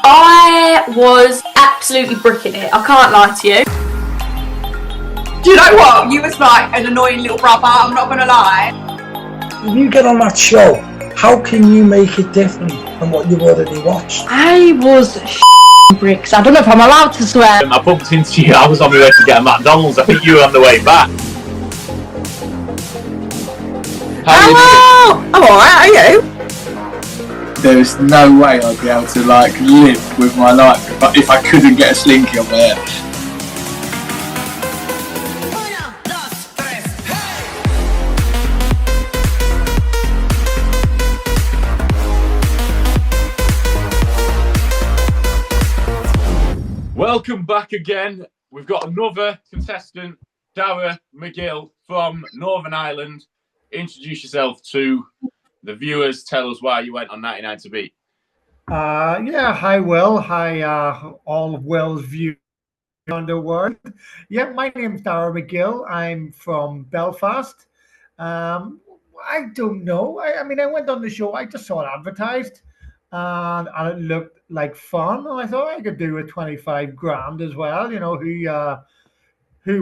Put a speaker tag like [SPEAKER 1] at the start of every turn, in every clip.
[SPEAKER 1] I was absolutely bricking it. I can't lie to you.
[SPEAKER 2] Do you know what? You was like an annoying little brother, I'm not going to lie.
[SPEAKER 3] When you get on that show, how can you make it different from what you've already watched?
[SPEAKER 1] I was bricks. I don't know if I'm allowed to swear.
[SPEAKER 4] I bumped into you. I was on my way to get a McDonald's. I think you were on the way back.
[SPEAKER 2] Hello! I'm alright, are you?
[SPEAKER 5] There's no way I'd be able to live with my life if I couldn't get a slinky on my head.
[SPEAKER 4] Welcome back again. We've got another contestant, Dáire McGill from Northern Ireland. Introduce yourself to the viewers. Tell us why you went on 99 to beat.
[SPEAKER 6] Hi Will. Hi all of Will's viewers around the world. Yeah, my name's Dáire McGill. I'm from Belfast. I don't know. I mean, I went on the show. I just saw it advertised, and it looked like fun. And I thought I could do with 25 grand as well. You know, who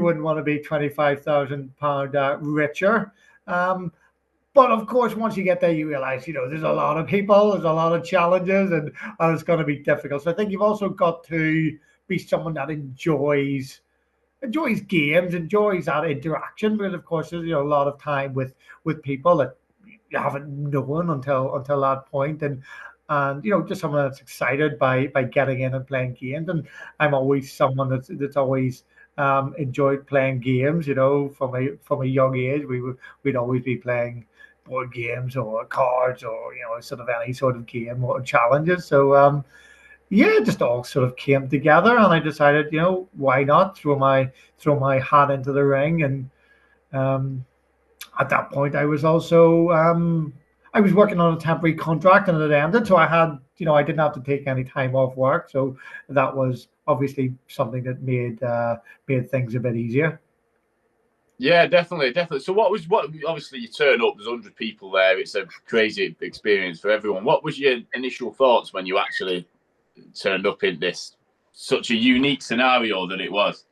[SPEAKER 6] wouldn't want to be £25,000 richer? But of course, once you get there, you realize, there's a lot of people, there's a lot of challenges, and it's going to be difficult. So I think you've also got to be someone that enjoys games, enjoys that interaction, because of course, there's a lot of time with people that you haven't known until that point, and just someone that's excited by getting in and playing games. And I'm always someone that's always enjoyed playing games. From a young age, we'd always be playing board games or cards or sort of any sort of game or challenges. So it just all sort of came together, and I decided, why not throw my hat into the ring. And at that point, I was also I was working on a temporary contract, and it ended, so I had I didn't have to take any time off work, so that was obviously something that made things a bit easier.
[SPEAKER 4] Yeah, definitely. So what obviously you turn up, there's 100 people there. It's a crazy experience for everyone. What was your initial thoughts when you actually turned up in this such a unique scenario that it was?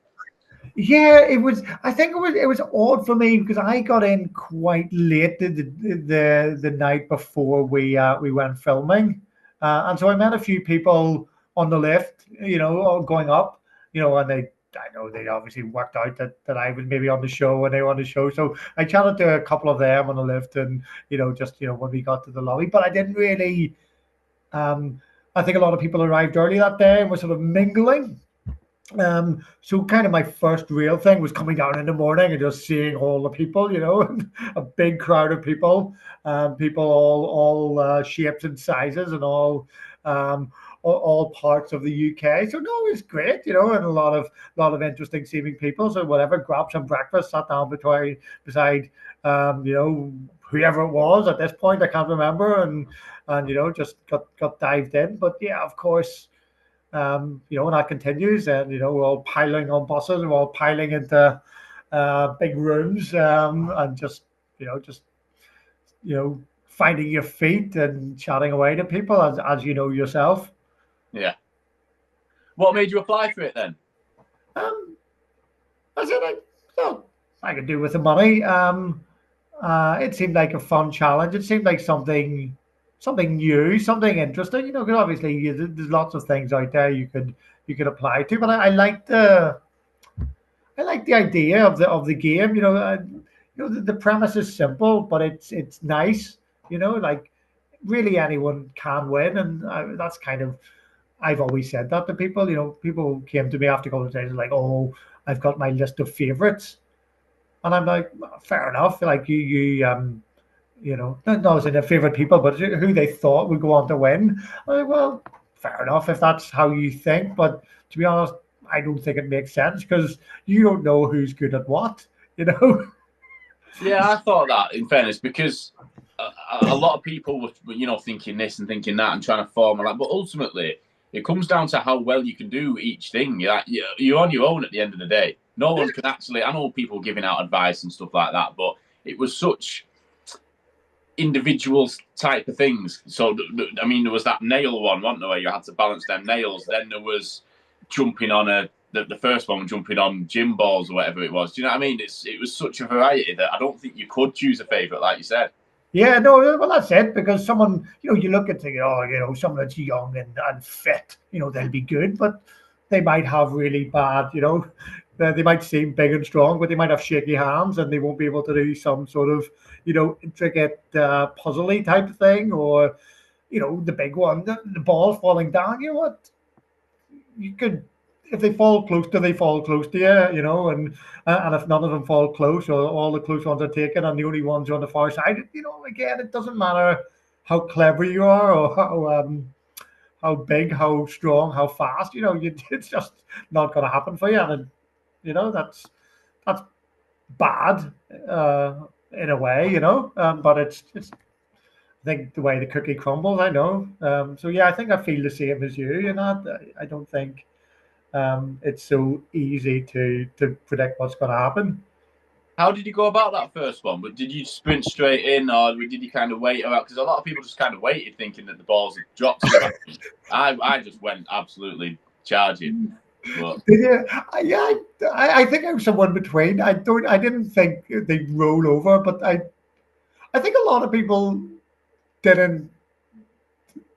[SPEAKER 6] Yeah, it was. I think it was odd for me because I got in quite late the night before we went filming, and so I met a few people on the lift, all going up, and I know they obviously worked out that I was maybe on the show and they were on the show. So I chatted to a couple of them on the lift, and just when we got to the lobby, but I didn't really. I think a lot of people arrived early that day and were sort of mingling. So kind of my first real thing was coming down in the morning and just seeing all the people, a big crowd of people, people all shapes and sizes and all parts of the UK. So no, it was great, and a lot of interesting seeming people. So whatever, grabbed some breakfast, sat down beside whoever it was at this point, I can't remember, and just got dived in. But yeah, of course. And that continues, and we're all piling on buses, we're all piling into big rooms, and just finding your feet and chatting away to people as you know yourself.
[SPEAKER 4] Yeah. What made you apply for it then?
[SPEAKER 6] I said I could do with the money. It seemed like a fun challenge. It seemed like something new, something interesting, because obviously there's lots of things out there you could apply to, but I like the idea of the game. The premise is simple, but it's nice. Like really anyone can win, and that's kind of, I've always said that to people. People came to me after conversations like, "Oh, I've got my list of favorites," and I'm like, fair enough. Like not as in their favorite people, but who they thought would go on to win. Well, fair enough if that's how you think, but to be honest, I don't think it makes sense because you don't know who's good at what.
[SPEAKER 4] Yeah, I thought that, in fairness, because a lot of people were, thinking this and thinking that and trying to form a lot, but ultimately it comes down to how well you can do each thing. You're on your own at the end of the day. No one can actually. I know people giving out advice and stuff like that, but it was such. individual type of things. So, I mean, there was that nail one, wasn't there, where you had to balance them nails. Then there was jumping on the first one, jumping on gym balls or whatever it was. Do you know what I mean? It was such a variety that I don't think you could choose a favourite, like you said.
[SPEAKER 6] Yeah, no, well, that's it. Because someone, you look at someone that's young and fit, they'll be good, but they might have really bad, they might seem big and strong, but they might have shaky hands and they won't be able to do some sort of, intricate puzzly type of thing, or, the big one, the ball falling down. You know what? You could, if they fall close to, they fall close to you, and if none of them fall close, or all the close ones are taken, and the only ones are on the far side, again, it doesn't matter how clever you are, or how big, how strong, how fast, it's just not going to happen for you, and that's bad in a way, but it's I think the way the cookie crumbles, I know. So yeah, I think I feel the same as you. I don't think it's so easy to predict what's going to happen.
[SPEAKER 4] How did you go about that first one? But did you sprint straight in, or did you kind of wait around? Because a lot of people just kind of waited, thinking that the balls had dropped. I just went absolutely charging. But
[SPEAKER 6] Yeah, I think I was somewhere between. I didn't think they'd roll over, but I think a lot of people didn't.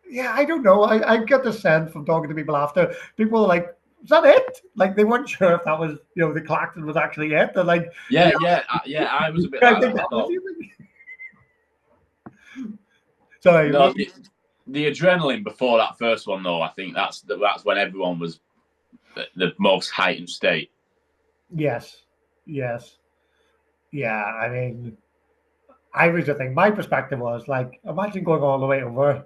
[SPEAKER 6] Yeah, I don't know. I get the sense from talking to people after. People are like, "Is that it?" Like they weren't sure if that was, the Claxton was actually it. They're like,
[SPEAKER 4] yeah. I was a bit
[SPEAKER 6] I
[SPEAKER 4] like
[SPEAKER 6] think
[SPEAKER 4] that.
[SPEAKER 6] that was you. Sorry.
[SPEAKER 4] No, the adrenaline before that first one, though, I think that's when everyone was at the most heightened state.
[SPEAKER 6] Yes. Yeah. I mean, I was the thing. My perspective was like, imagine going all the way over,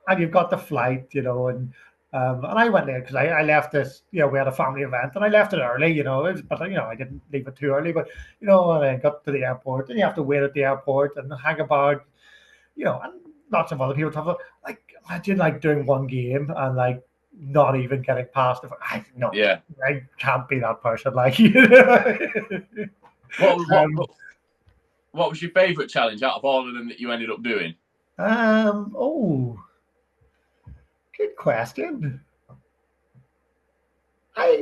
[SPEAKER 6] and you've got the flight, and I went there because I left this, we had a family event, and I left it early, but I didn't leave it too early, but and I got to the airport, and you have to wait at the airport and hang about, and lots of other people talk about, like, imagine like doing one game and like not even getting past the. I can't be that person. Like,
[SPEAKER 4] What was your favourite challenge out of all of them that you ended up doing?
[SPEAKER 6] Oh, good question. I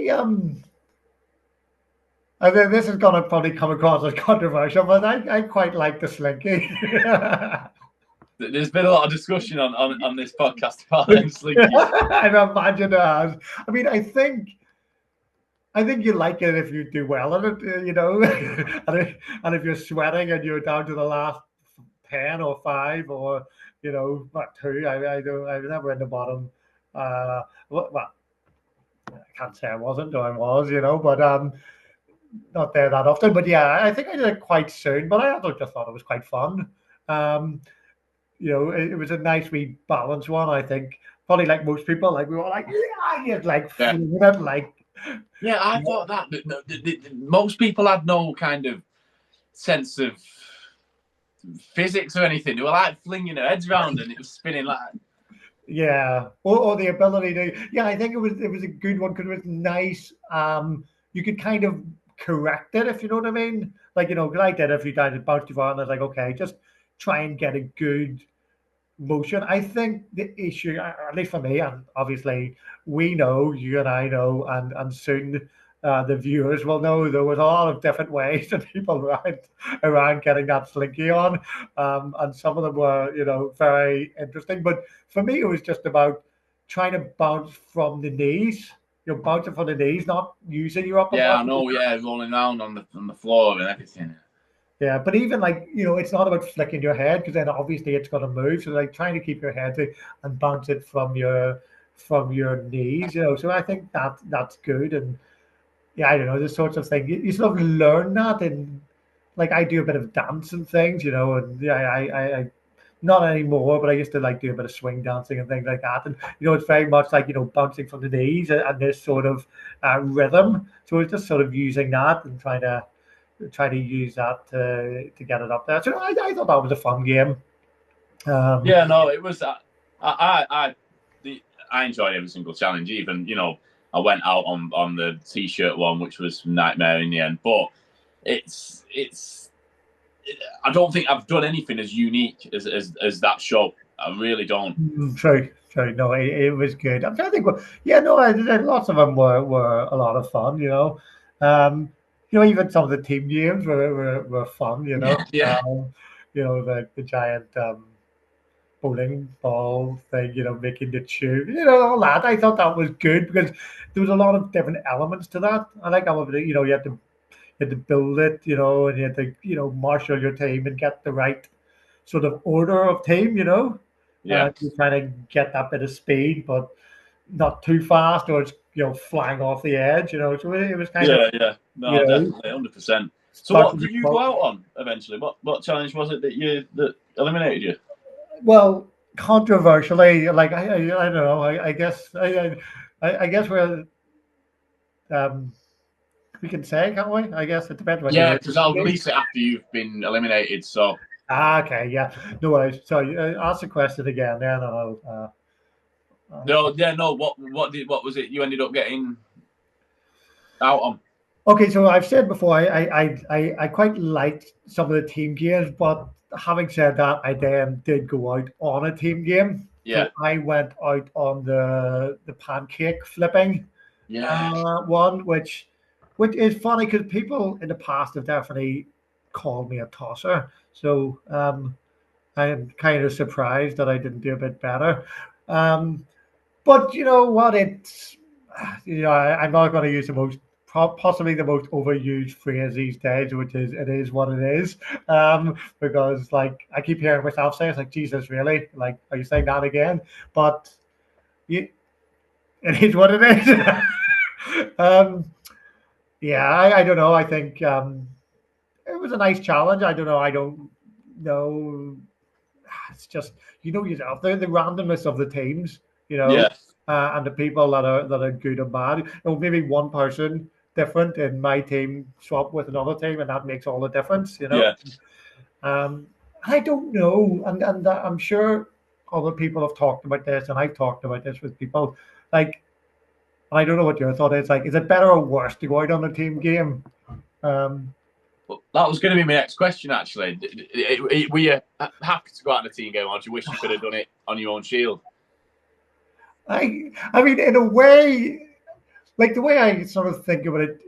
[SPEAKER 6] think this is going to probably come across as controversial, but I quite like the slinky.
[SPEAKER 4] There's been a lot of discussion on this podcast about them slinkies.
[SPEAKER 6] I imagine it has. I mean, I think you like it if you do well at it, and if you're sweating and you're down to the last 10 or 5 or not 2. I was never in the bottom. Well, I can't say I wasn't, or I was, but not there that often. But yeah, I think I did it quite soon. But I just thought it was quite fun. It was a nice wee balanced one. I think probably like most people, like we were like, yeah, like flinging it, like.
[SPEAKER 4] Yeah, I thought that most people had no kind of sense of physics or anything. They were like flinging their heads around and it was spinning like.
[SPEAKER 6] Yeah, or the ability to. Yeah, I think it was a good one because it was nice. You could kind of correct it, if you know what I mean. Like, because I did it a few times, it bounced you around, and I was like, okay, just try and get a good motion. I think the issue, at least for me, and obviously we know, you and I know, and soon the viewers will know, there was a lot of different ways that people around getting that slinky on, and some of them were, very interesting. But for me, it was just about trying to bounce from the knees. You're bouncing from the knees, not using your upper body.
[SPEAKER 4] Yeah, I know. Yeah, rolling around on the floor and everything.
[SPEAKER 6] Yeah, but even like, it's not about flicking your head because then obviously it's going to move. So like trying to keep your head and bounce it from your knees, So I think that's good. And yeah, I don't know, the sorts of thing you sort of learn that. And like I do a bit of dance and things, and yeah, I not anymore, but I used to like do a bit of swing dancing and things like that. And it's very much like bouncing from the knees and this sort of rhythm. So it's just sort of using that and try to use that to get it up there. So I thought that was a fun game.
[SPEAKER 4] Yeah, no, it was. I enjoyed every single challenge. Even I went out on the t-shirt one, which was nightmare in the end. But it's I don't think I've done anything as unique as that show. I really don't.
[SPEAKER 6] True. No, it was good. I'm trying to think. Yeah, no, lots of them were a lot of fun. Even some of the team games were fun.
[SPEAKER 4] Yeah.
[SPEAKER 6] The giant bowling ball thing. Making the tube. All that. I thought that was good because there was a lot of different elements to that. I like all of it. You had to build it. And you had to marshal your team and get the right sort of order of team.
[SPEAKER 4] Yeah.
[SPEAKER 6] You're trying to get that bit of speed, but not too fast, or it's flying off the edge. So it was kind of
[SPEAKER 4] Yeah. No,
[SPEAKER 6] you know
[SPEAKER 4] definitely, 100%. So, what
[SPEAKER 6] starting
[SPEAKER 4] did
[SPEAKER 6] to
[SPEAKER 4] you go out on eventually? What challenge was it that eliminated you?
[SPEAKER 6] well, controversially, like I don't know. I guess I guess um we can say, can't we? I guess it depends what you
[SPEAKER 4] Yeah,
[SPEAKER 6] want.
[SPEAKER 4] because I'll release it after you've been eliminated. So,
[SPEAKER 6] Okay, yeah. No worries. So ask the question again, then I'll.
[SPEAKER 4] no, yeah, no. What was it you ended up getting out on?
[SPEAKER 6] Okay, so I've said before, I quite liked some of the team games, but having said that, I then did go out on a team game.
[SPEAKER 4] Yeah.
[SPEAKER 6] So I went out on the pancake flipping
[SPEAKER 4] Yeah.
[SPEAKER 6] one, which is funny because people in the past have definitely called me a tosser. So I am kind of surprised that I didn't do a bit better. But you know what? I'm not going to use the possibly the most overused phrase these days, which is "it is what it is," because like I keep hearing myself say, "It's like Jesus, really? Like, are you saying that again?" But you, it is what it is. Yeah, I don't know. I think it was a nice challenge. I don't know. I don't know. It's just yourself. The randomness of the teams,
[SPEAKER 4] Yeah.
[SPEAKER 6] and the people that are good and bad. Maybe one person different in my team swap with another team, and that makes all the difference.
[SPEAKER 4] Yeah.
[SPEAKER 6] I don't know, and I'm sure other people have talked about this, and I've talked about this with people. Like, I don't know what your thought is. Like, is it better or worse to go out on a team game?
[SPEAKER 4] Well, that was going to be my next question, actually. Were you happy to go out on a team game, or do you wish you could have done it on your own shield?
[SPEAKER 6] I mean, in a way, like the way I sort of think about it,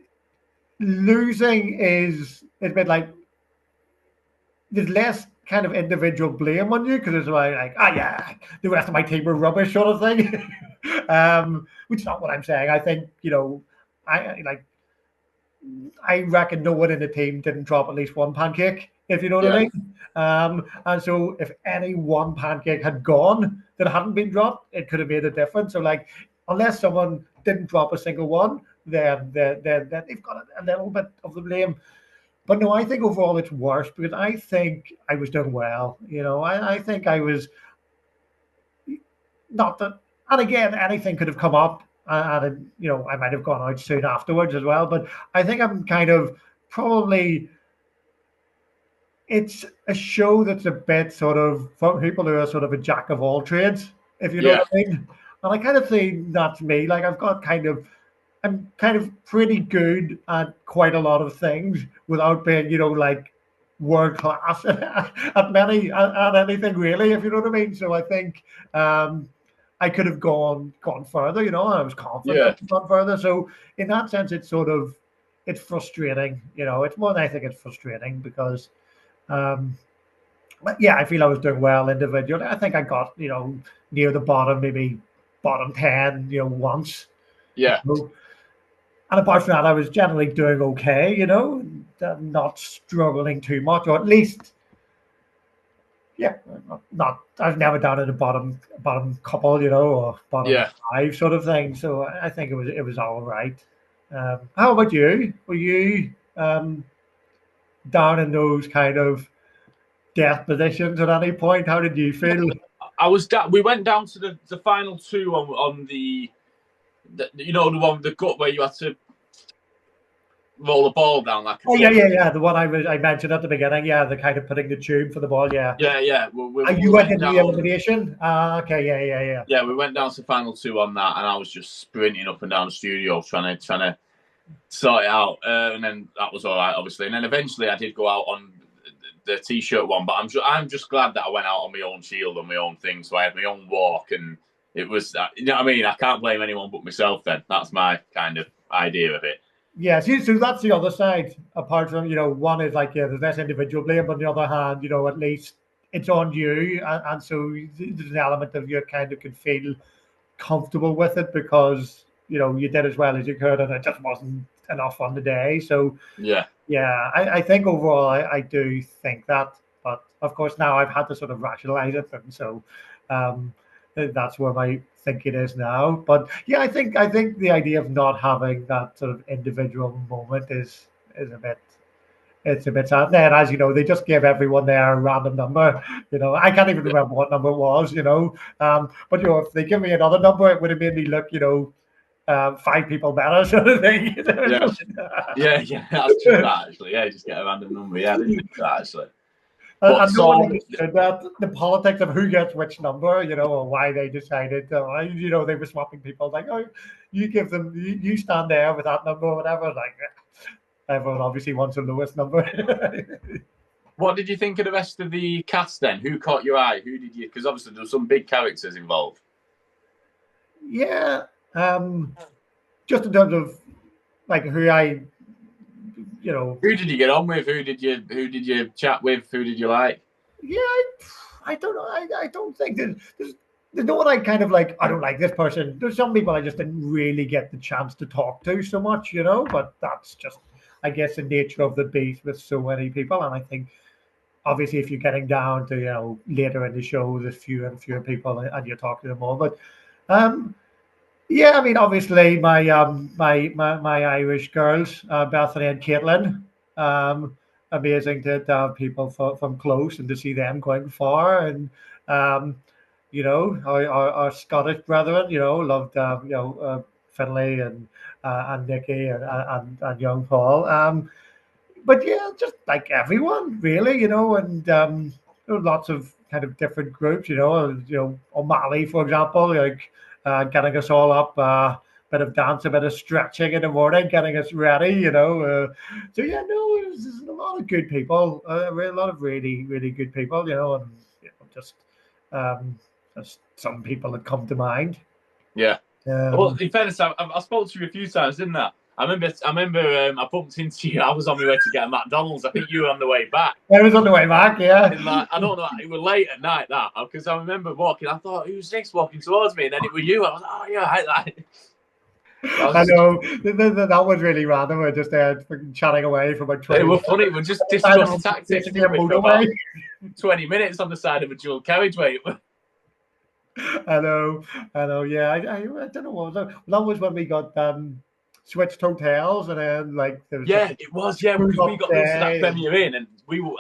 [SPEAKER 6] losing is a bit like there's less kind of individual blame on you because it's like, yeah, the rest of my team were rubbish, sort of thing. Which is not what I'm saying. I think I like. I reckon no one in the team didn't drop at least one pancake, if you know what I
[SPEAKER 4] Yeah.
[SPEAKER 6] mean. And so if any one pancake had gone that hadn't been dropped, it could have made a difference. So like, unless someone didn't drop a single one, then they've got a little bit of the blame. But no, I think overall it's worse because I think I was doing well. I think I was not that. And again, anything could have come up, and I might have gone out soon afterwards as well. But I think I'm kind of probably. It's a show that's a bit sort of for people who are sort of a jack of all trades, if you know
[SPEAKER 4] Yeah.
[SPEAKER 6] what I mean. And I kind of think that's me. Like I'm kind of pretty good at quite a lot of things without being, like world class at anything really, if you know what I mean. So I think I could have gone further, and I was confident I
[SPEAKER 4] Yeah.
[SPEAKER 6] could have gone further. So in that sense, it's frustrating, It's more than I think it's frustrating because but yeah, I feel I was doing well individually. I think I got, near the bottom, maybe bottom 10, once.
[SPEAKER 4] Yeah.
[SPEAKER 6] So, and apart from that, I was generally doing okay, not struggling too much, or at least, yeah, not I've never done it a bottom couple, or bottom
[SPEAKER 4] Yeah.
[SPEAKER 6] 5 sort of thing. So I think it was all right. How about you? Were you down in those kind of death positions at any point? How did you feel?
[SPEAKER 4] We went down to the final two on the the one, the gut where you had to roll the ball down like a
[SPEAKER 6] Oh
[SPEAKER 4] foot.
[SPEAKER 6] yeah. The one I mentioned at the beginning. Yeah, the kind of putting the tube for the ball. Yeah.
[SPEAKER 4] Yeah.
[SPEAKER 6] You went into the elimination. Okay. Yeah.
[SPEAKER 4] Yeah, we went down to the final two on that, and I was just sprinting up and down the studio trying to sort it out, and then that was all right, obviously. And then eventually, I did go out on the t-shirt one, but I'm just glad that I went out on my own shield, on my own thing, so I had my own walk, and it was, you know what I mean? I can't blame anyone but myself then. That's my kind of idea of it.
[SPEAKER 6] Yeah, see, so that's the other side. Apart from, one is like, yeah, there's less individual blame, but on the other hand, at least it's on you, and so there's an element of you kind of can feel comfortable with it because you did as well as you could, and it just wasn't enough on the day. So
[SPEAKER 4] Yeah.
[SPEAKER 6] I think overall I do think that, but of course now I've had to sort of rationalize it, and so that's where my thinking is now. But yeah, I think the idea of not having that sort of individual moment is a bit. It's a bit sad. Then, as you know, they just give everyone their random number. I can't even remember what number it was. But if they give me another number, it would have made me look, 5 people better, sort of thing.
[SPEAKER 4] Yeah, that's true. That actually, yeah, just get a random number. Yeah, I didn't think that actually.
[SPEAKER 6] And no one understood that the politics of who gets which number, or why they decided. They were swapping people. Like, oh, you give them, you stand there with that number, or whatever. Like, everyone obviously wants the lowest number.
[SPEAKER 4] What did you think of the rest of the cast then? Who caught your eye? Who did you? Because obviously there were some big characters involved.
[SPEAKER 6] Yeah, just in terms of like who I.
[SPEAKER 4] Who did you get on with? Who did you chat with? Who did you like?
[SPEAKER 6] Yeah, I don't know. I don't think there's no one I kind of like. I don't like this person. There's some people I just didn't really get the chance to talk to so much, But that's just, I guess, the nature of the beast with so many people. And I think, obviously, if you're getting down to later in the show, there's fewer and fewer people, and you're talking to them all. But yeah, I mean, obviously, my Irish girls, Bethany and Caitlin, amazing to have people from close and to see them going far, and our Scottish brethren, loved Finlay and Nikki and young Paul. But yeah, just like everyone, really, and there were lots of kind of different groups, O'Malley, for example, like. Getting us all up, bit of dance, a bit of stretching in the morning, getting us ready, so yeah, no, there's a lot of good people, a lot of really, really good people, and just some people that come to mind.
[SPEAKER 4] Yeah. Well, in fairness, I spoke to you a few times, didn't I? I remember I bumped into you. I was on my way to get a McDonald's. I think you were on the way back.
[SPEAKER 6] I was on the way back, yeah.
[SPEAKER 4] And I don't know, it was late at night, that, because I remember walking. I thought, who's next walking towards me? And then it was you. I was like, oh, yeah.
[SPEAKER 6] I know. That was really random. We're just there chatting away for about 20 minutes.
[SPEAKER 4] It was funny. We just discussed tactics for about 20 minutes on the side of a dual carriageway.
[SPEAKER 6] I know. Yeah, I don't know what was that. That was when we got switched hotels, and then like there was
[SPEAKER 4] it was because we got into that Premier Inn, and we were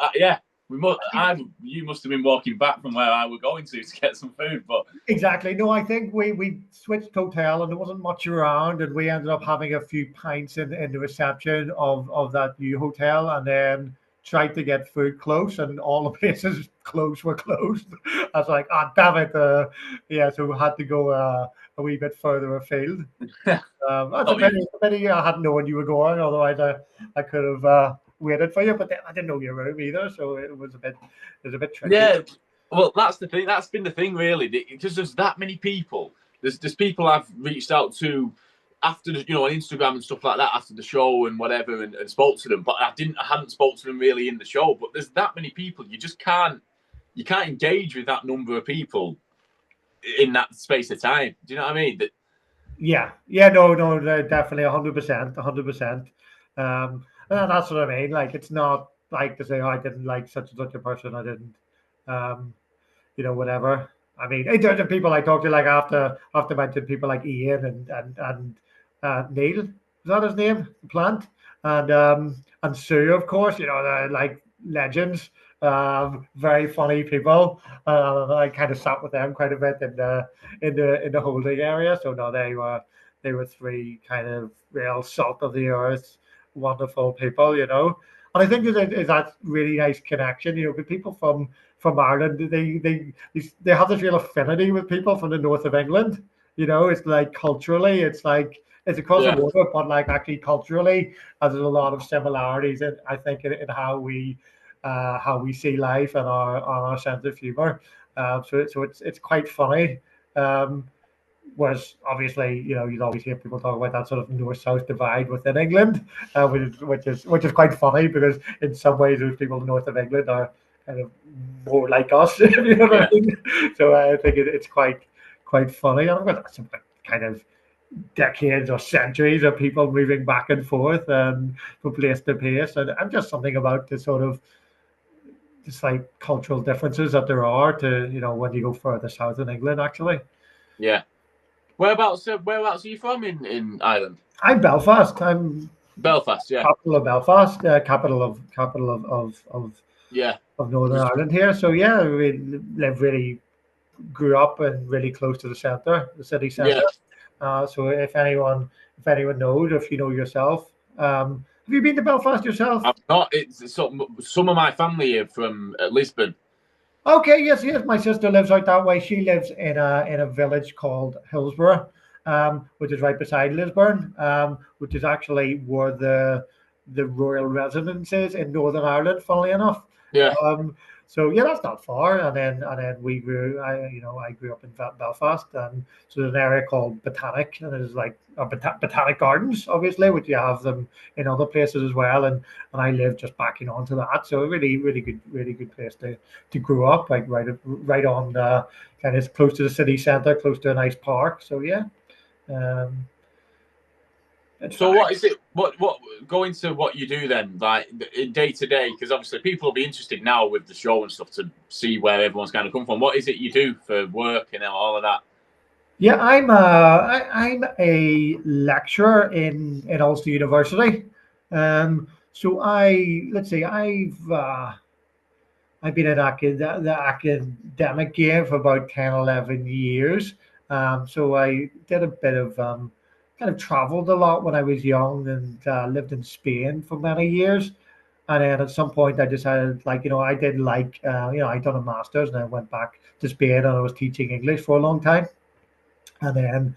[SPEAKER 4] you must have been walking back from where I was going to get some food, but
[SPEAKER 6] exactly. No, I think we switched hotel, and there wasn't much around, and we ended up having a few pints in the reception of that new hotel, and then tried to get food close, and all the places were closed. I was like, oh, damn it. So we had to go a wee bit further afield. That's a pity I hadn't known you were going, otherwise I could have waited for you, but I didn't know your room either, so it was a bit tricky.
[SPEAKER 4] Yeah, well, that's the thing. That's been the thing, really, because there's that many people. There's people I've reached out to after on Instagram and stuff like that after the show and whatever, and spoke to them, but I hadn't spoke to them really in the show. But there's that many people, you just can't engage with that number of people in that space of time. Do you know what I mean?
[SPEAKER 6] No, definitely 100%. And that's what I mean. Like, it's not like to say, oh, I didn't like such and such a person. I didn't, whatever. I mean, in terms of people I talked to, like after mentioned people like Ian and Neil, is that his name? Plant, and Sue, of course. They're like legends. Very funny people. I kind of sat with them quite a bit in the holding area. So no, they were 3 kind of real salt of the earth, wonderful people. And I think there's that really nice connection. With people from Ireland, they have this real affinity with people from the north of England. It's like culturally, it's like it's across the water, but like actually culturally, there's a lot of similarities. I think in how we how we see life and our sense of humor. So it's quite funny. Um, Whereas obviously, you'd always hear people talk about that sort of north-south divide within England, which is quite funny because in some ways those people north of England are kind of more like us, if you know what I mean. So I think it's quite funny. And I've got some kind of decades or centuries of people moving back and forth and from place to place, and just something about the sort of just like cultural differences that there are to when you go further south in England, actually.
[SPEAKER 4] Yeah. Whereabouts are you from in Ireland?
[SPEAKER 6] I'm Belfast. I'm
[SPEAKER 4] Belfast, yeah.
[SPEAKER 6] capital of Belfast, capital of
[SPEAKER 4] Yeah.
[SPEAKER 6] of Northern Ireland here. So yeah, we grew up and really close to the city centre. So if anyone knows, if you know yourself, have you been to Belfast yourself?
[SPEAKER 4] I've not. It's some of my family are from Lisbon.
[SPEAKER 6] Okay, yes. My sister lives out that way. She lives in a village called Hillsborough, which is right beside Lisburn, which is actually where the royal residence is in Northern Ireland. Funnily enough,
[SPEAKER 4] Yeah.
[SPEAKER 6] so yeah, that's not far. And then we grew. I grew up in Belfast, and so there's an area called Botanic, and there's like Botanic Gardens, obviously, which you have them in other places as well. And I live just backing onto that, so a really good place to grow up, like right on kind of close to the city centre, close to a nice park. So yeah, um,
[SPEAKER 4] So what is it? What going to what you do then, like day to day? Because obviously people will be interested now with the show and stuff to see where everyone's kind of come from. What is it you do for work and all of that?
[SPEAKER 6] Yeah, I'm a lecturer in Ulster University. So let's see, I've been in the academic game for about 10, 11 years. So I did a bit of kind of traveled a lot when I was young and lived in Spain for many years. And then at some point, I decided, I did I'd done a master's and I went back to Spain and I was teaching English for a long time. And then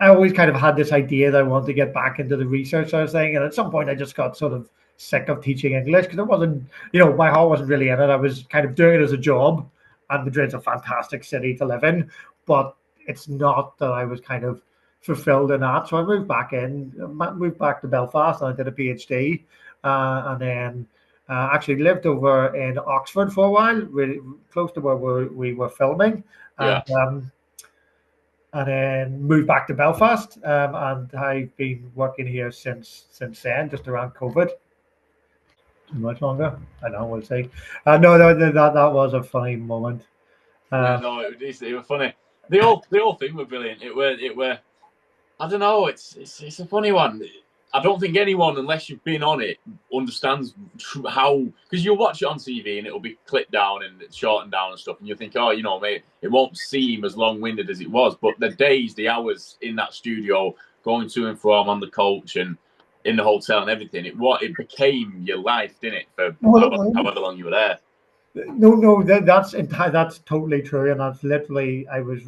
[SPEAKER 6] I always kind of had this idea that I wanted to get back into the research sort of thing. And at some point, I just got sort of sick of teaching English because it wasn't, my heart wasn't really in it. I was kind of doing it as a job. And Madrid's a fantastic city to live in, but it's not that I was kind of fulfilled in that. So I moved back to Belfast and I did a PhD. And then actually lived over in Oxford for a while, really close to where we were filming.
[SPEAKER 4] Yeah.
[SPEAKER 6] And then moved back to Belfast, and I've been working here since then, just around COVID. Too much longer? I know, we'll see. No, that was a funny moment.
[SPEAKER 4] No, it was funny. The whole thing was brilliant. It were. I don't know. It's a funny one. I don't think anyone, unless you've been on it, understands how, because you'll watch it on TV and it'll be clipped down and shortened down and stuff, and you'll think, mate, it won't seem as long-winded as it was. But the days, the hours in that studio, going to and from on the coach and in the hotel and everything, it became your life, didn't it? For however long you were there.
[SPEAKER 6] No, that's totally true, and that's literally I was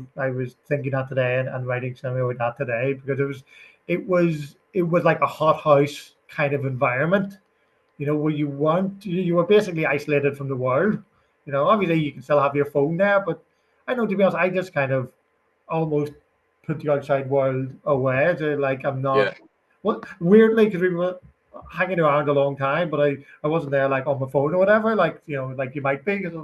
[SPEAKER 6] thinking that today and writing something about that today because it was like a hothouse kind of environment, where you were basically isolated from the world. Obviously you can still have your phone there, but I know, to be honest, I just kind of almost put the outside world away. To, like, I'm not.
[SPEAKER 4] Yeah.
[SPEAKER 6] Well, weirdly, because we were hanging around a long time, but I wasn't there like on my phone or whatever, like like you might be, because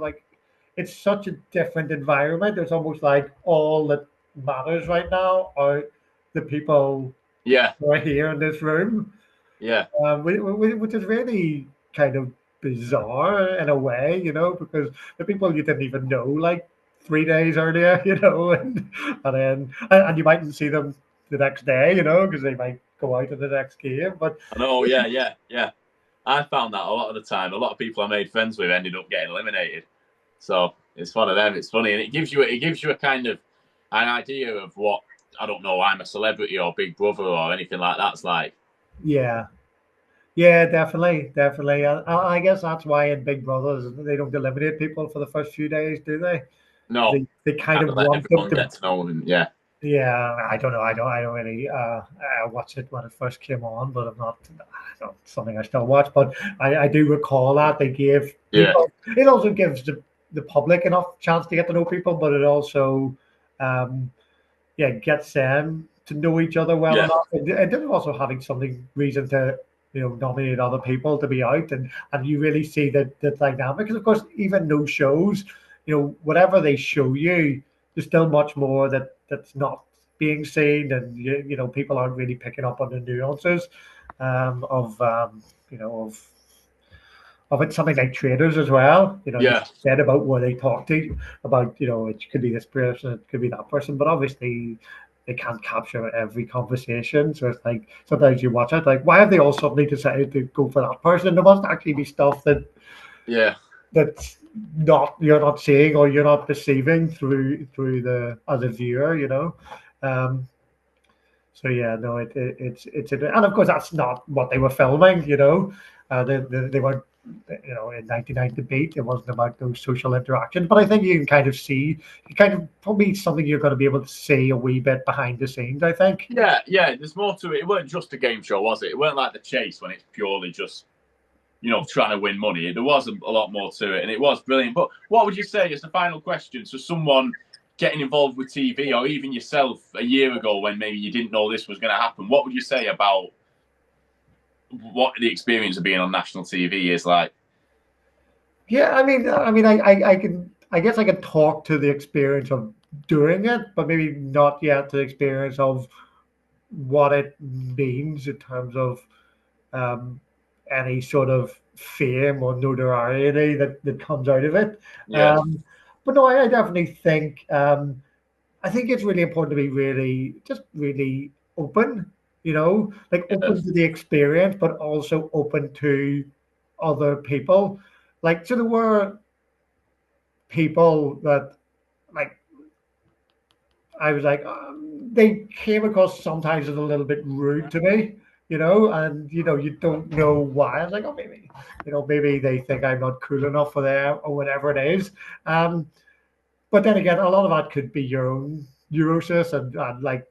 [SPEAKER 6] it's such a different environment. It's almost like all that matters right now are the people who are here in this room.
[SPEAKER 4] Yeah.
[SPEAKER 6] Which is really kind of bizarre in a way, because the people you didn't even know like 3 days earlier, and you mightn't see them the next day, because they might go out in the next game. But
[SPEAKER 4] I know, yeah. I found that a lot of the time. A lot of people I made friends with ended up getting eliminated. So it's one of them. It's funny, and it gives you a kind of an idea of what, I don't know, I'm a Celebrity or Big Brother or anything like that's like.
[SPEAKER 6] Yeah, definitely. I guess that's why in Big Brothers they don't eliminate people for the first few days, do they?
[SPEAKER 4] No,
[SPEAKER 6] They kind of
[SPEAKER 4] let
[SPEAKER 6] want them
[SPEAKER 4] everyone get to know them. Yeah.
[SPEAKER 6] Yeah, I don't know. I don't really watch it when it first came on, but I'm not. Not something I still watch, but I do recall that they gave
[SPEAKER 4] Yeah,
[SPEAKER 6] people. It also gives the public enough chance to get to know people, but it also, um, yeah, gets them to know each other well
[SPEAKER 4] yeah,
[SPEAKER 6] enough, and then also having something reason to nominate other people to be out, and you really see the dynamic. Because of course, even those shows, whatever they show you, there's still much more that's not being seen, and people aren't really picking up on the nuances of of it. Something like traders as well. You
[SPEAKER 4] yeah,
[SPEAKER 6] said about where they talk to about, it could be this person, it could be that person, but obviously they can't capture every conversation. So it's like sometimes you watch it, like, why have they all suddenly decided to go for that person? There must actually be stuff
[SPEAKER 4] yeah.
[SPEAKER 6] that's not you're not seeing or you're not perceiving through the as a viewer. Um, so yeah, no, and of course that's not what they were filming. They weren't, in 99 Debate, it wasn't about those social interactions. But I think you can kind of see, you kind of probably something you're going to be able to see a wee bit behind the scenes, I think.
[SPEAKER 4] Yeah, yeah. There's more to it. It weren't just a game show, was it? It weren't like The Chase when it's purely just trying to win money. There was a lot more to it, and it was brilliant. But what would you say as the final question? So someone getting involved with TV, or even yourself a year ago when maybe you didn't know this was going to happen, what would you say about what the experience of being on national TV is like?
[SPEAKER 6] Yeah, I guess I can talk to the experience of doing it, but maybe not yet the experience of what it means in terms of um, any sort of fame or notoriety that comes out of it.
[SPEAKER 4] Yeah,
[SPEAKER 6] But no, I definitely think I think it's really important to be really just really open, like
[SPEAKER 4] yeah,
[SPEAKER 6] open to the experience, but also open to other people. Like, so there were people that, like, I was like, they came across sometimes as a little bit rude to me, and you don't know why. I was like, oh, maybe they think I'm not cool enough for them or whatever it is. Um, but then again, a lot of that could be your own neurosis and like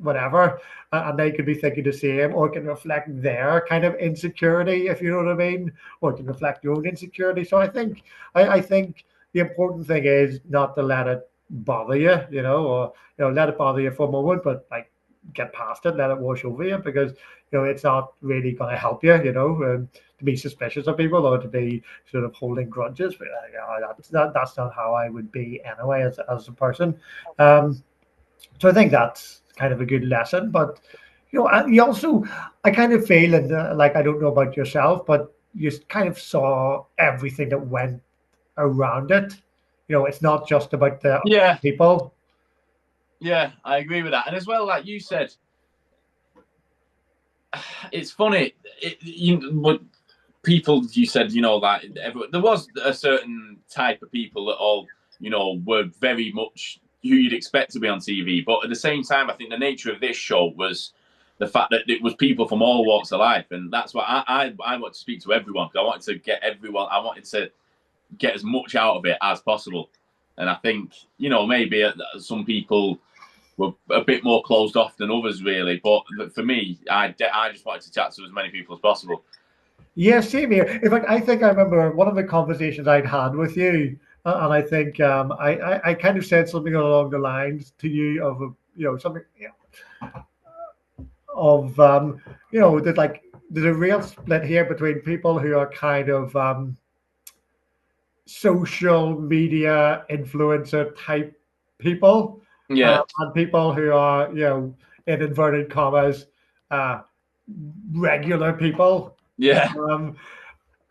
[SPEAKER 6] whatever, and they could be thinking the same, or it can reflect their kind of insecurity, if you know what I mean, or it can reflect your own insecurity. So I think the important thing is not to let it bother you, or let it bother you for a moment, but like get past it, let it wash over you, because it's not really going to help you, to be suspicious of people or to be sort of holding grudges. But that's not how I would be anyway as a person. Um, so I think that's kind of a good lesson. But you also, I kind of feel, and like, I don't know about yourself, but you kind of saw everything that went around it. It's not just about the
[SPEAKER 4] yeah,
[SPEAKER 6] people.
[SPEAKER 4] yeah. I agree with that, and as well, like you said, it's funny. But people, you said, like there was a certain type of people that all, were very much who you'd expect to be on TV. But at the same time, I think the nature of this show was the fact that it was people from all walks of life, and that's why I want to speak to everyone, because I wanted to get everyone. I wanted to get as much out of it as possible, and I think maybe some people were a bit more closed off than others, really. But for me, I just wanted to chat to as many people as possible.
[SPEAKER 6] Yeah, same here. In fact, I think I remember one of the conversations I'd had with you, and I think I kind of said something along the lines to you of something, of that, like, there's a real split here between people who are kind of social media influencer type people,
[SPEAKER 4] Yeah,
[SPEAKER 6] and people who are, in inverted commas, uh, regular people.
[SPEAKER 4] yeah,
[SPEAKER 6] Um,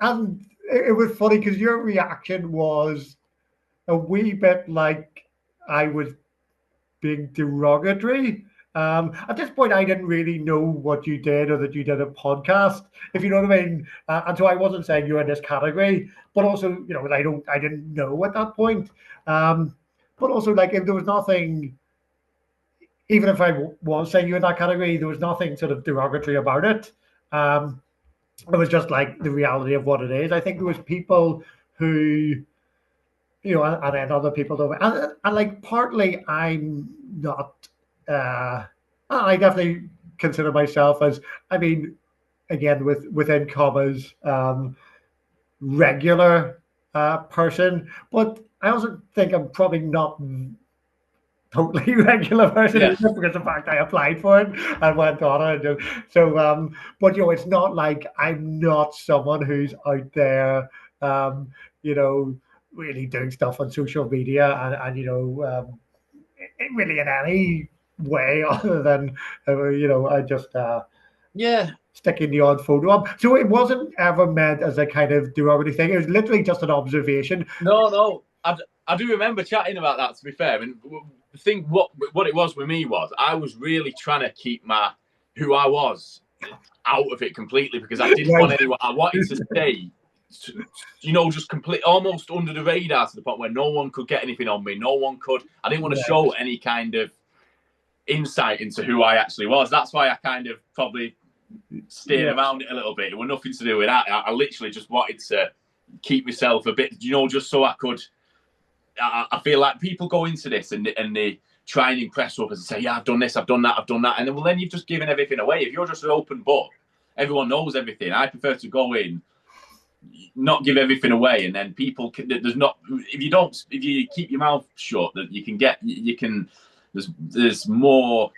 [SPEAKER 6] and it was funny because your reaction was a wee bit like I was being derogatory. At this point, I didn't really know what you did or that you did a podcast, if you know what I mean. And so I wasn't saying you're in this category, but also, I didn't know at that point. But also, like, if there was nothing, even if I was saying you're in that category, there was nothing sort of derogatory about it. Um, it was just like the reality of what it is. I think there was people who, and then other people don't. And like, partly I'm not I definitely consider myself as, I mean, again, within commas, regular person, but I also think I'm probably not totally regular person
[SPEAKER 4] Yeah.
[SPEAKER 6] either, because of the fact I applied for it and went on it. So, but it's not like I'm not someone who's out there, um, you know, really doing stuff on social media and really in any way other than, I just
[SPEAKER 4] Yeah.
[SPEAKER 6] sticking the odd photo up. So it wasn't ever meant as a kind of derogatory thing. It was literally just an observation.
[SPEAKER 4] No. I do remember chatting about that, to be fair. And the thing, what it was with me was I was really trying to keep who I was out of it completely, because I didn't want anyone. I wanted to stay, just complete, almost under the radar, to the point where no one could get anything on me. No one could. I didn't want to show any kind of insight into who I actually was. That's why I kind of probably stayed around it a little bit. It was nothing to do with that. I literally just wanted to keep myself a bit, just so I could. I feel like people go into this and they try and impress others and say, yeah, I've done this, I've done that, and then you've just given everything away. If you're just an open book, everyone knows everything. I prefer to go in, not give everything away, and then people can. If you keep your mouth shut, that you can. There's more,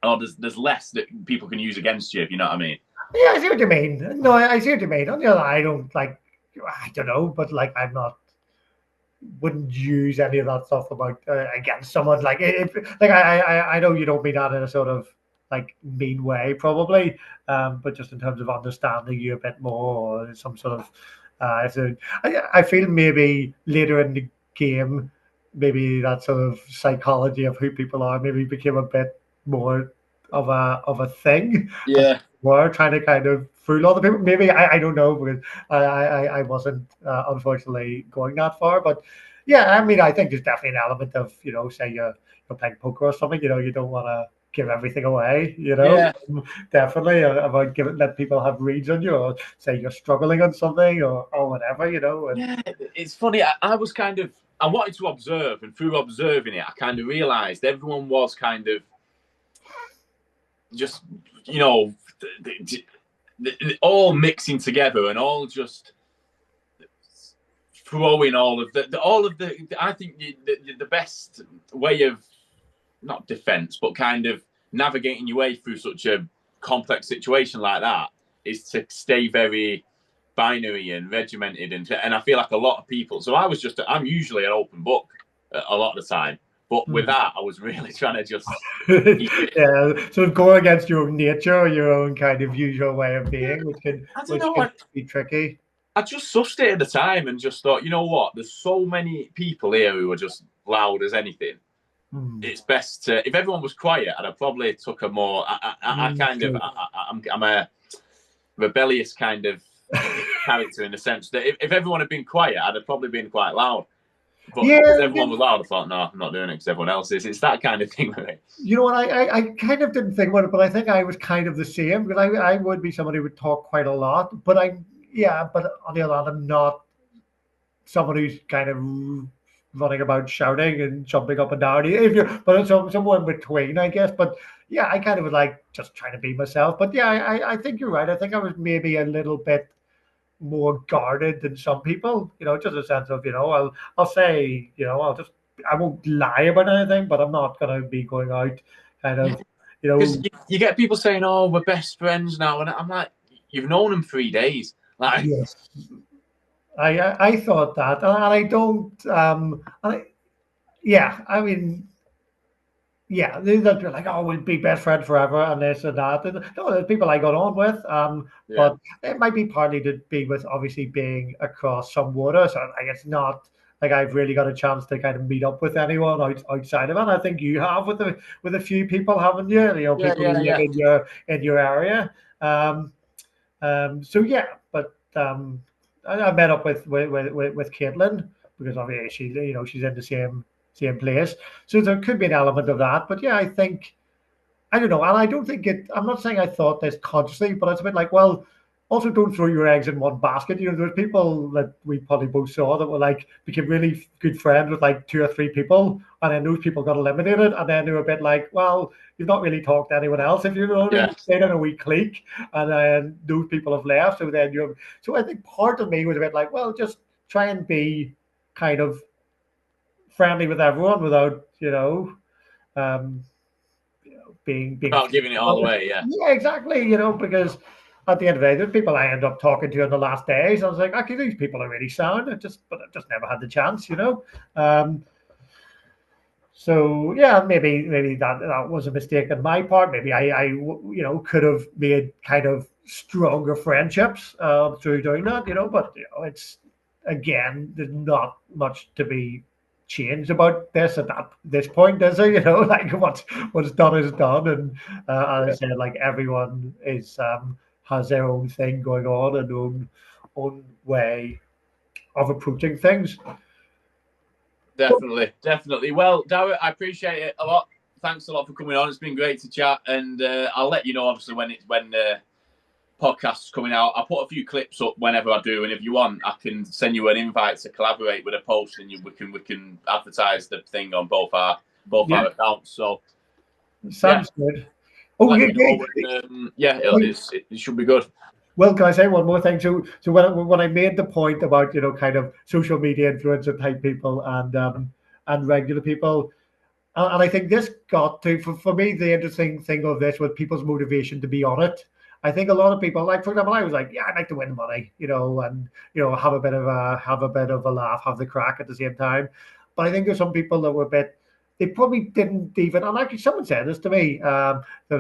[SPEAKER 4] or there's less that people can use against you. If you know what I mean.
[SPEAKER 6] Yeah, I see what you mean. No, I see what you mean. On the other, I don't know, but like wouldn't use any of that stuff about against someone. Like I know you don't mean that in a sort of like mean way, probably, but just in terms of understanding you a bit more, or some sort of. I feel maybe later in the game, maybe that sort of psychology of who people are maybe became a bit more of a thing.
[SPEAKER 4] Yeah.
[SPEAKER 6] We're trying to kind of fool other people. Maybe I don't know, because I wasn't unfortunately going that far. But yeah, I mean, I think there's definitely an element of, say you're playing poker or something. You don't want to give everything away.
[SPEAKER 4] Yeah.
[SPEAKER 6] Definitely about let people have reads on you, or say you're struggling on something, or whatever. And,
[SPEAKER 4] Yeah, it's funny. I was kind of, I wanted to observe, and through observing it, I kind of realised everyone was kind of just, all mixing together and all just throwing all of the. I think the best way of, not defense, but kind of navigating your way through such a complex situation like that is to stay very binary and regimented, and I feel like a lot of people. So I'm usually an open book a lot of the time, but with that, I was really trying to just
[SPEAKER 6] yeah, sort of go against your own nature, your own kind of usual way of being, which can be tricky.
[SPEAKER 4] I just sussed it at the time and just thought, you know what? There's so many people here who are just loud as anything. It's best to, if everyone was quiet, I'd have probably took a more. I'm a rebellious kind of character, in the sense that if everyone had been quiet, I'd have probably been quite loud. But because everyone was loud, I thought, no, I'm not doing it because everyone else is. It's that kind of thing with me.
[SPEAKER 6] You know what? I kind of didn't think about it, but I think I was kind of the same, because I would be somebody who would talk quite a lot. But but on the other hand, I'm not someone who's kind of running about shouting and jumping up and down. But somewhere in between, I guess. But yeah, I kind of was like just trying to be myself. But yeah, I think you're right. I think I was maybe a little bit more guarded than some people, just a sense of, I'll say, I won't lie about anything, but I'm not going to be going out kind of,
[SPEAKER 4] Because you get people saying, oh, we're best friends now. And I'm like, you've known them 3 days. Like,
[SPEAKER 6] yes. I thought that, and I don't, I mean, yeah, they're like, oh, we'll be best friends forever, and this and that. And no, there's people I got on with, but it might be partly to be with obviously being across some water. So like, it's not like I've really got a chance to kind of meet up with anyone outside of it. I think you have with a few people, haven't you? People who live in your area. So yeah, but I met up with Caitlin, because obviously she's in the same place. So there could be an element of that. But yeah, I think, I don't know. And I don't think I'm not saying I thought this consciously, but it's a bit like, well, also don't throw your eggs in one basket. You know, there's people that we probably both saw that were like became really good friends with like 2 or 3 people, and then those people got eliminated, and then they were a bit like, well, you've not really talked to anyone else, if you know what I mean.
[SPEAKER 4] Yeah.
[SPEAKER 6] You stayed in a wee clique, and then those people have left. So then you're. So I think part of me was a bit like, well, just try and be kind of friendly with everyone without, um, being
[SPEAKER 4] Not giving it all away, yeah.
[SPEAKER 6] Yeah, exactly. You know, because at the end of the day, there's people I end up talking to in the last days. I was like, actually, these people are really sound. But I just never had the chance, you know. So yeah, maybe that was a mistake on my part. Maybe I could have made kind of stronger friendships through doing that, you know. But it's again, there's not much to be changed about this at this point, is there? You know, like what's done is done, and as I said, like everyone is has their own thing going on and own way of approaching things.
[SPEAKER 4] Definitely. Well, Dáire, I appreciate it a lot. Thanks a lot for coming on. It's been great to chat, and I'll let you know obviously when podcast's coming out. I'll put a few clips up whenever I do, and if you want, I can send you an invite to collaborate with a post, and we can advertise the thing on both our accounts. So
[SPEAKER 6] sounds good. Oh,
[SPEAKER 4] it should be good.
[SPEAKER 6] Well, can I say one more thing? So when I made the point about kind of social media influencer type people and regular people, and I think this got to for me the interesting thing of this was people's motivation to be on it. I think a lot of people, like for example, I was like, yeah, I'd like to win money, and have a bit of a laugh, have the crack at the same time. But I think there's some people that were a bit. They probably didn't even. And actually, someone said this to me. They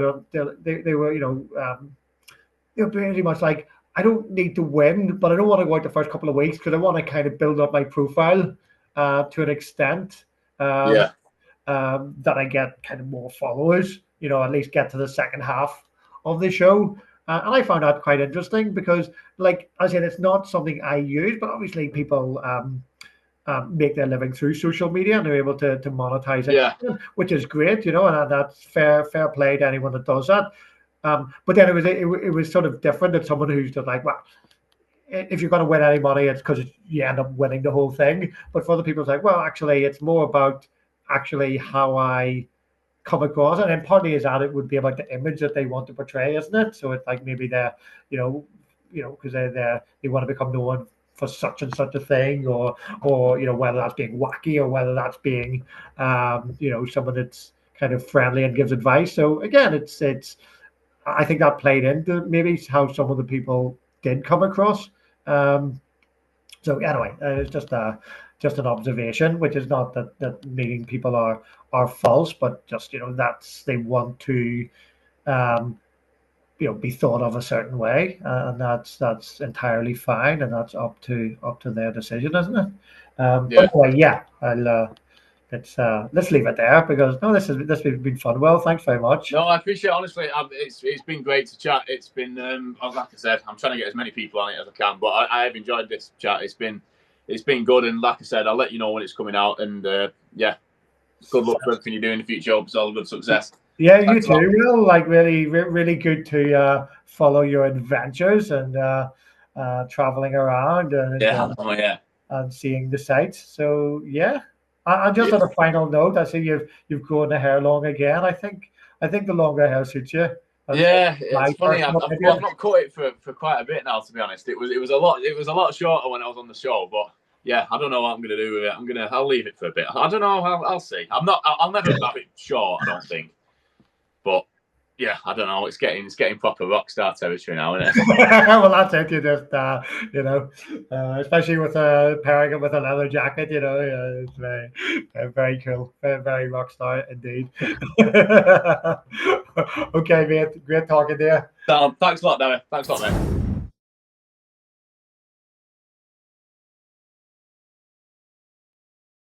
[SPEAKER 6] were pretty much like, I don't need to win, but I don't want to go out the first couple of weeks because I want to kind of build up my profile to an extent that I get kind of more followers, at least get to the second half of the show. And I found that quite interesting because, like I said, it's not something I use, but obviously people make their living through social media and they're able to monetize it, which is great, and that's fair play to anyone that does that. But then it was sort of different than someone who's just like, well, if you're going to win any money, it's because you end up winning the whole thing. But for other people, it's like, well, actually, it's more about actually how I come across, and then partly is that it would be about the image that they want to portray, isn't it? So it's like maybe they're, because they want to become known for such and such a thing, or whether that's being wacky or whether that's being, someone that's kind of friendly and gives advice. So again, it's. I think that played into maybe how some of the people did come across. So anyway, it's just an observation, which is not that meaning people are false, but just that's they want to be thought of a certain way, and that's entirely fine, and that's up to their decision, isn't it? But anyway, I'll. Let's leave it there because this has been fun. Well, thanks very much.
[SPEAKER 4] No, I appreciate it. Honestly, it's been great to chat. It's been like I said, I'm trying to get as many people on it as I can, but I have enjoyed this chat. It's been good, and like I said, I'll let you know when it's coming out. And good luck for everything you do in the future. Hope it's all good success.
[SPEAKER 6] Yeah, thanks, you too. Will. Like really good to follow your adventures and traveling around and and seeing the sights. So yeah. And just on a final note, I see you've grown the hair long again. I think the longer hair suits you.
[SPEAKER 4] It's funny. I've not cut it for quite a bit now. To be honest, it was a lot shorter when I was on the show. But yeah, I don't know what I'm gonna do with it. I'll leave it for a bit. I don't know. I'll see. I'll never have it short. I don't think. But yeah, I don't know. It's getting proper rock star territory now, isn't it?
[SPEAKER 6] Well, that's it. You just especially with pairing it with a leather jacket, it's very, very cool, very, very rock star indeed. Okay, mate. Great talking to you.
[SPEAKER 4] Thanks a lot, Dáire. Thanks a lot, mate.